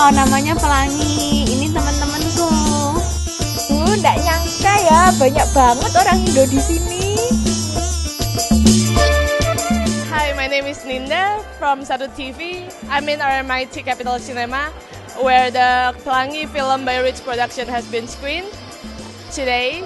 Namanya Pelangi, ini teman-temanku. Nggak nyangka ya, banyak banget orang Indo di sini. Hi, my name is Ninda from SATU TV. I'm in RMIT Capitol Cinema, where the Pelangi film by Rich Production has been screened today.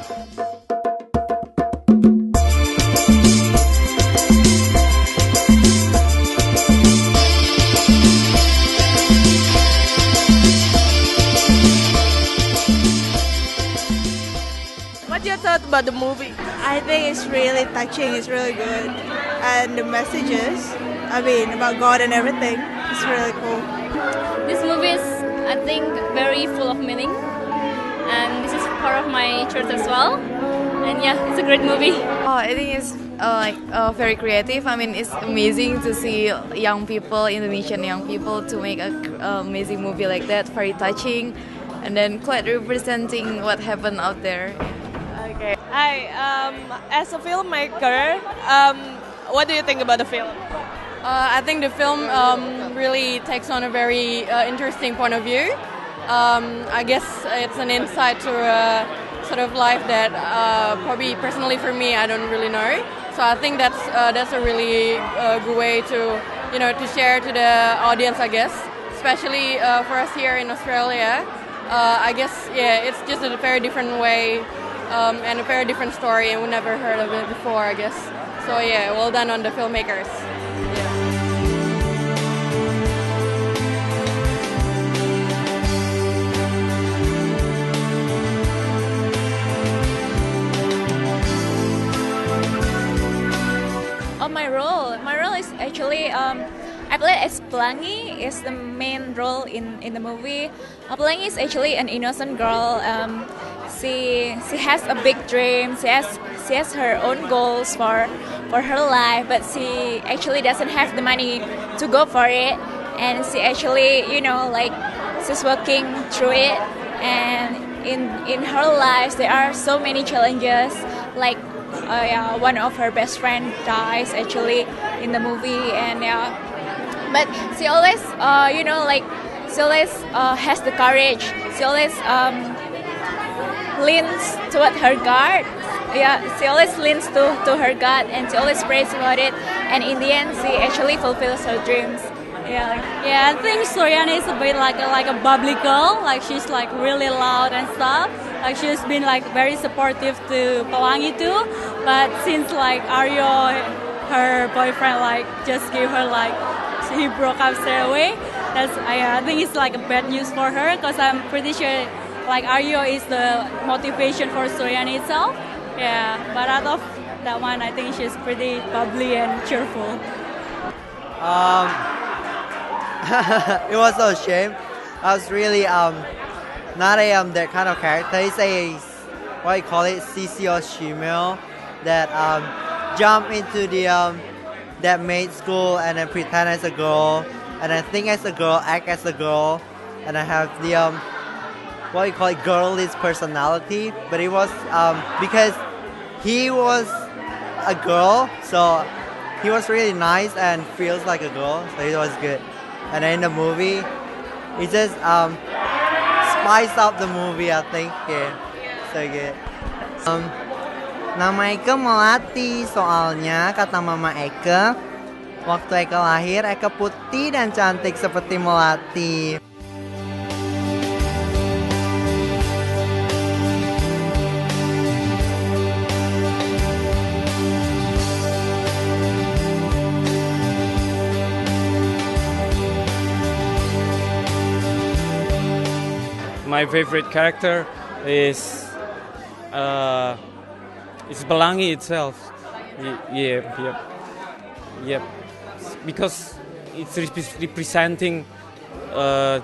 What do you thought about the movie? I think it's really touching, it's really good. And the messages, about God and everything, it's really cool. This movie is, I think, very full of meaning. And this is part of my church as well. And yeah, it's a great movie. I think it's very creative. It's amazing to see young people, Indonesian young people, to make an amazing movie like that. Very touching, and then quite representing what happened out there. Okay. Hi, as a filmmaker, what do you think about the film? I think the film really takes on a very interesting point of view. I guess it's an insight to a sort of life that probably personally for me I don't really know. So I think that's a really good way to to share to the audience, I guess, especially for us here in Australia. I guess it's just a very different way. And a very different story, and we never heard of it before, I guess. So yeah, well done on the filmmakers. Yeah. My role is actually I play as Pelangi. Is the main role in the movie. Pelangi is actually an innocent girl. She has a big dream. She has her own goals for her life, but she actually doesn't have the money to go for it. And she actually, she's working through it. And in her life, there are so many challenges. Like, one of her best friend dies actually in the movie, and but she always, she always has the courage. She always leans toward her God. She always leans to her God, and she always prays about it. And in the end, she actually fulfills her dreams. I think Suryani is a bit like a bubbly girl. Like, she's like really loud and stuff. Like, she's been like very supportive to Pelangi too. But since like Aryo, her boyfriend, like just gave her he broke up straight away. I think it's like a bad news for her, because I'm pretty sure like Aryo is the motivation for Suryani itself. Yeah, but out of that one, I think she's pretty bubbly and cheerful. It was a shame. I was really not that kind of character. It's a CC or female that jump into the that maid school and then pretend as a girl, and then think as a girl, act as a girl, and I have the girlish personality. But it was because he was a girl, so he was really nice and feels like a girl, so it was good. And then in the movie, it just spice up the movie, I think. Yeah, so good. Nama Eka Melati, soalnya kata Mama Eka, waktu Eka lahir, Eka putih dan cantik seperti Melati. My favorite character is Pelangi itself. Yep. Because it's representing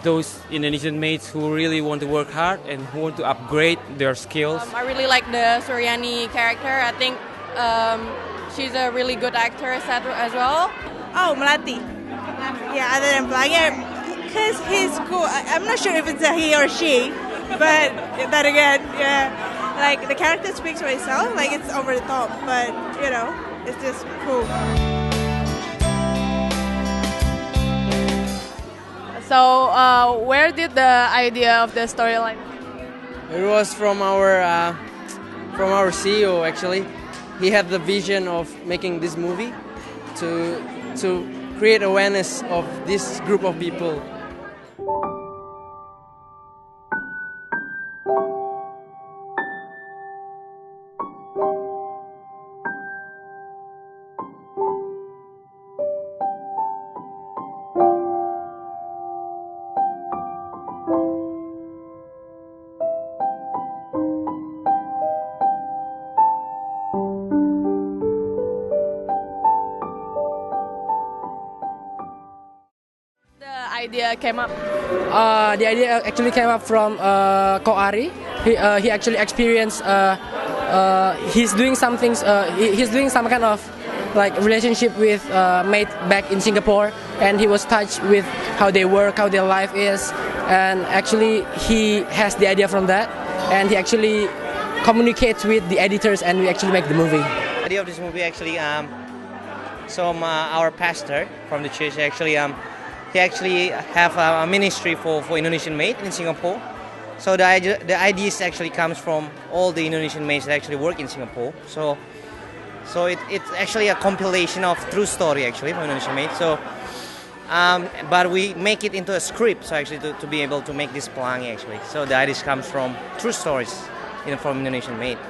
those Indonesian mates who really want to work hard and who want to upgrade their skills. I really like the Suryani character. I think she's a really good actress as well. Oh, Melati. Yeah, other than Pelangi, because he's cool. I'm not sure if it's a he or she, but then again, yeah, like the character speaks for itself. Like it's over the top, but you know, it's just cool. So, where did the idea of the storyline? It was from our CEO actually. He had the vision of making this movie to create awareness of this group of people. The idea came up. The idea actually came up from Ko Ari. He actually experienced. He's doing some things. He's doing some kind of like relationship with mate back in Singapore, and he was touched with how they work, how their life is, and actually he has the idea from that, and he actually communicates with the editors, and we actually make the movie. The idea of this movie actually, our pastor from the church actually. He actually have a ministry for Indonesian maids in Singapore. So the ideas actually comes from all the Indonesian maids that actually work in Singapore. So it's actually a compilation of true story actually from Indonesian maids. So but we make it into a script. So actually to be able to make this Pelangi actually. So the ideas comes from true stories from Indonesian maids.